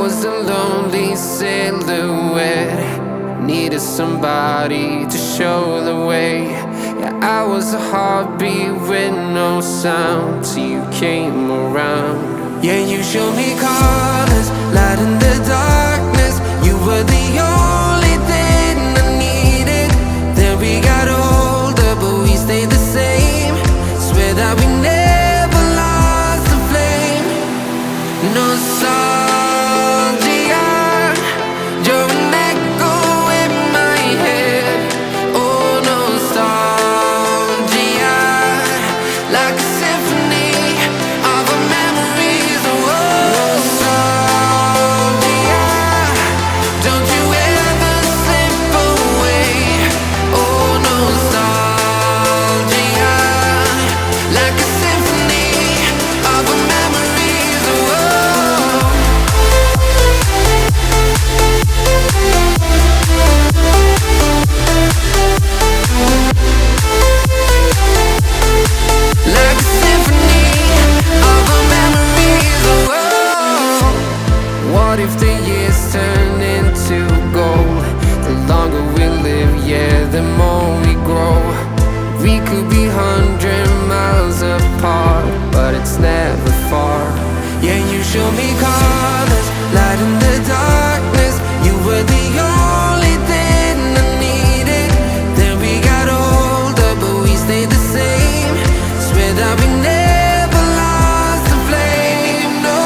was a lonely silhouette, needed somebody to show the way. Yeah, I was a heartbeat with no sound till you came around. Yeah, you showed me colors, light in the darkness. You were the only thing I needed. Then we got older, but we stayed the same. Swear that we never lost the flame. Nostalgia, you're an echo in my head. Oh, nostalgia, like a symphony of our memories. Oh, nostalgia, don't you ever slip away. Oh, nostalgia, like a symphony of our memories. Oh, like a symphony of our memories. Oh, what if the years turn into gold? The longer we live, yeah, the more we grow. We could be 100 miles apart, but it's never far. Yeah, you show me colors, light in the darkness. You were the only thing I needed. Then we got older, but we stayed the same. Swear that we never lost the flame. No,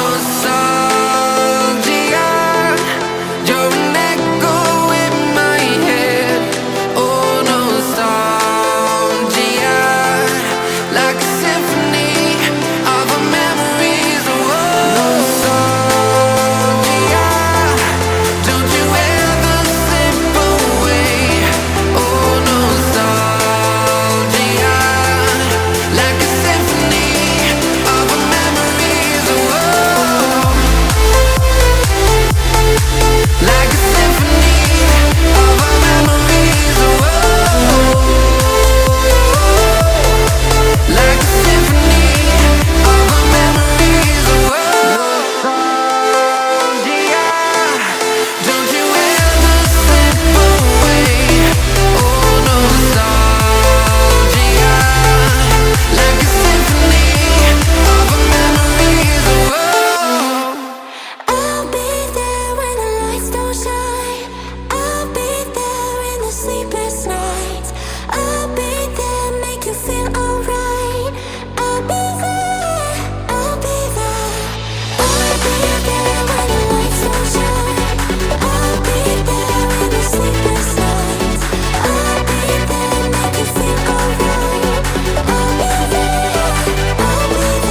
nostalgia, you're an echo in my head. Oh, nostalgia, like a symphony of our memories. Oh, nostalgia, don't you ever slip away. Oh, nostalgia, like a symphony of our memories. Oh, like a symphony of our memories. Oh, like a symphony of our memories. Oh, nostalgia, don't you ever slip away. Oh, nostalgia, like a symphony of our memories. Oh, I'll be there when the lights don't shine. I'll be there in the sleepless nights. I'll be there, make you feel alright. I'll be there, I'll be there. I'll be there when the lights don't shine. I'll be there in the sleepless nights. I'll be there, make you feel alright. I'll be there, I'll be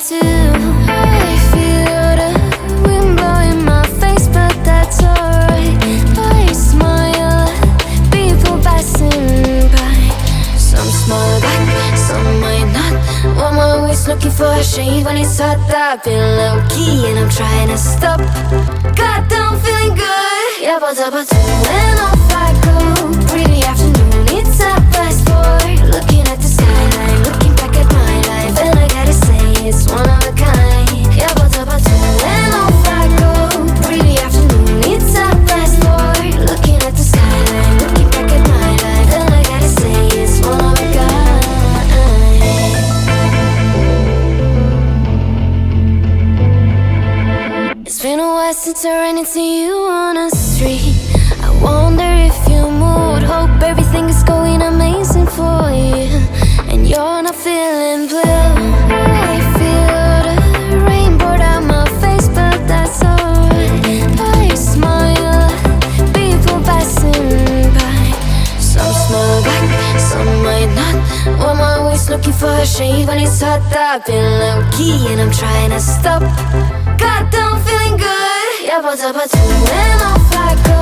too. I feel the wind blowing my face, but that's alright. I smile at people passing by. Some smile back, some might not. I'm always looking for a shade when it's hot. I've been low key and I'm trying to stop. God, I'm feeling good. Yeah, but when off I go. Pretty afternoon, it's a fast boy. Looking at the skyline, looking back at my life, and I gotta say it's one of a kind. Yeah, but when off I go. Pretty afternoon, it's a fast boy. Looking at the skyline, looking back at my life, and I gotta say it's one of a kind. It's been a while since I ran into you on a street. I wonder if you moved. Hope everything is going amazing for you, and you're not feeling blue. I feel the rain pour down my face, but that's alright. I smile at people passing by. Some smile back, some might not. I'm always looking for a shade when it's hot. I've been low key and I'm trying to stop. God, I'm feeling good. Yeah, but when off I go.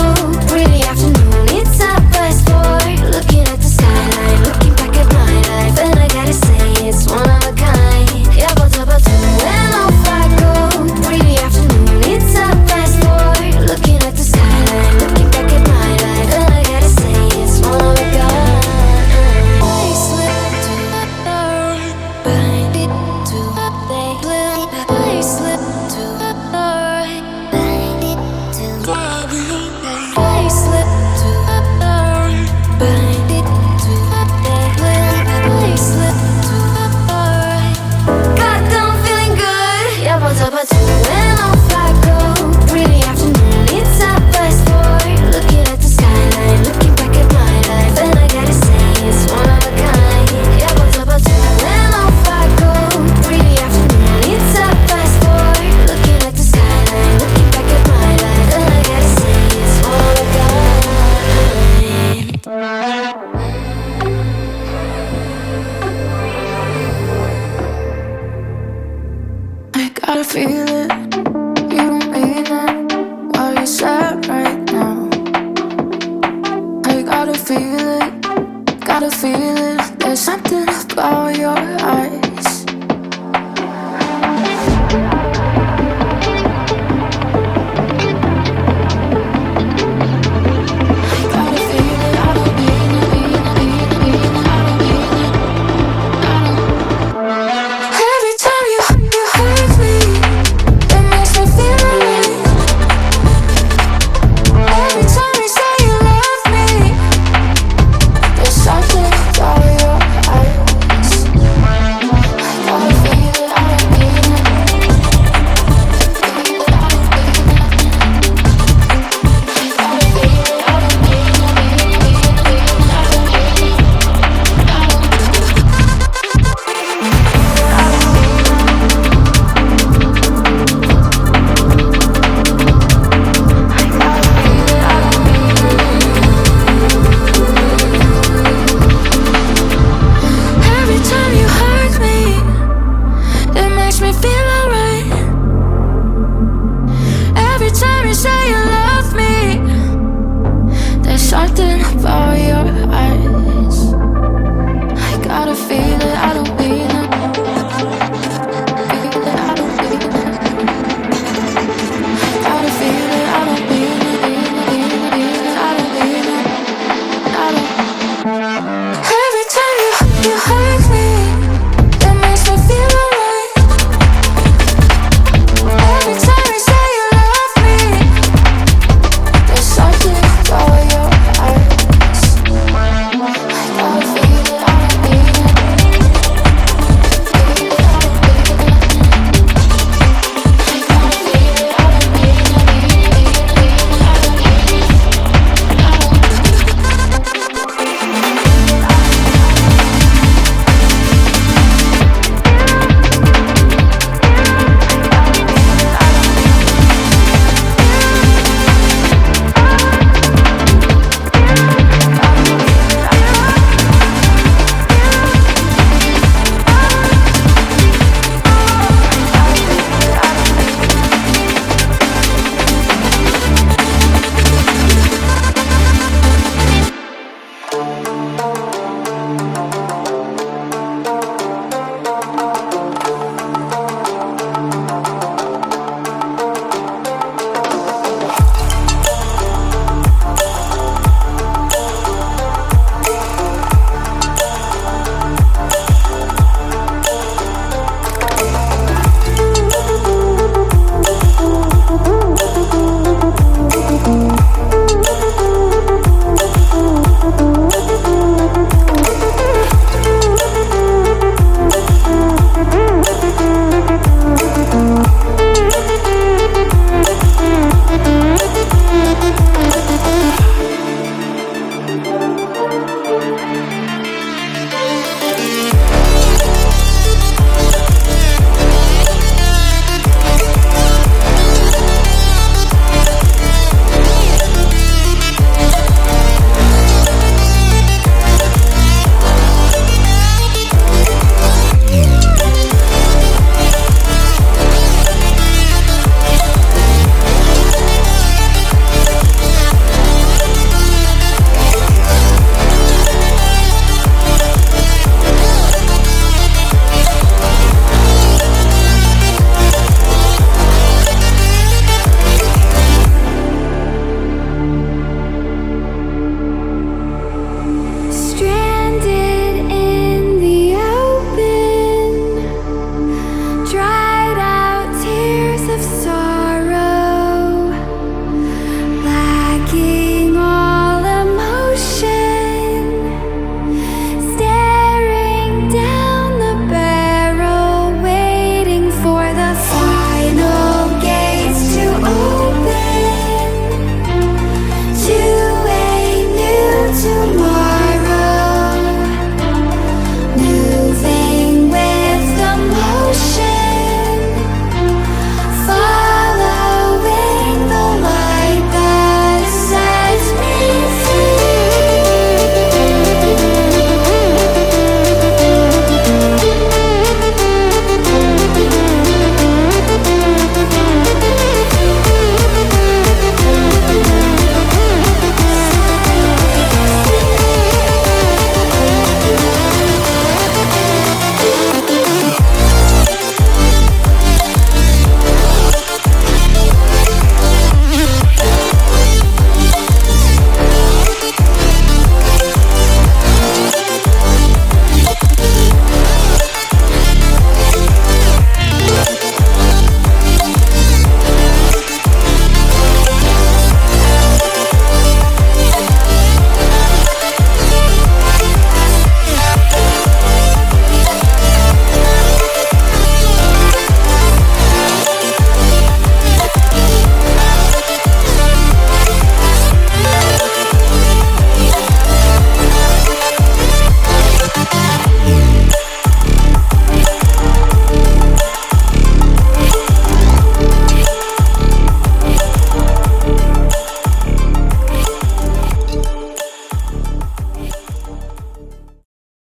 Pretty afternoon, it's a fast boy. Looking at the skyline, looking back at my life, and I gotta say it's one of a kind. Yeah, but when off I go. Pretty afternoon, it's a fast boy. Looking at the skyline, looking back at my life, and I gotta say it's one of a kind. I slip to the right, bind it to the blue. I slip to the right, bind it to the blue. I slip to the right, bind it to the blue. I slip to the right. God, I'm feeling good. Yeah, but when off I go. Pretty afternoon, it's a fast boy. Looking at the skyline, looking back at my life, and I gotta say it's one of a kind. Yeah, but when off I go. Pretty afternoon, it's a fast boy. Looking at the skyline, looking back at my life, and I gotta say it's one of a kind. I gotta feel it, you don't mean it. While you're sad right now, I gotta feel it. There's something about your eyes. Every time you hurt me, it makes me feel alive. Every time you say you love me, there's something about your eyes. I gotta feel it, I don't mean it. Feel it, I don't mean it. I gotta feel it, I don't mean it. Every time you hurt me, it makes me feel alright. Every time you say you love me, there's something about your eyes. I gotta feel